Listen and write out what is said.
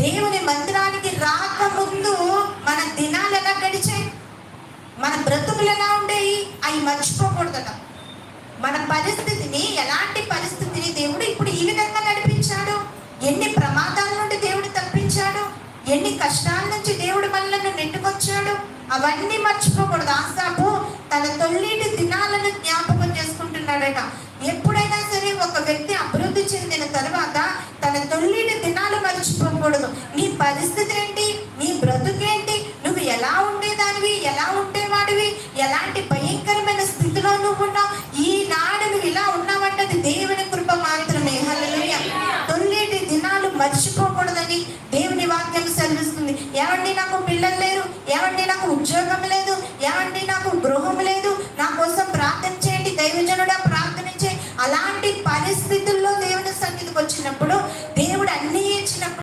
దేవుని మందిరానికి రాకముందు మన దినాలు ఎలా గడిచాయి, మన బ్రతుకులు ఎలా ఉండేవి, అవి మర్చిపోకూడదట. మన పరిస్థితిని, ఎలాంటి పరిస్థితిని దేవుడు ఇప్పుడు ఈ విధంగా నడిపించాడు, ఎన్ని ప్రమాదాల నుండి దేవుడు తప్పించాడు, ఎన్ని కష్టాల నుంచి దేవుడు మనల్ని నెట్టుకొచ్చాడు, అవన్నీ మర్చిపోకూడదు. ఆసాపు తన తొల్లిటి దినాలను జ్ఞాపకం చేసుకుంటున్నాడట. ఎప్పుడైనా సరే ఒక వ్యక్తి అభివృద్ధి చెందిన తర్వాత తన తొల్లిటి దినాలు మర్చిపోకూడదు. నీ పరిస్థితి ఏంటి, నీ బ్రతుకేంటి, నువ్వు ఎలా ఉండేదానివి, ఎలా ఉండేవాడివి, ఎలాంటి భయంకరమైన స్థితిలో నువ్వు ఉన్నావు,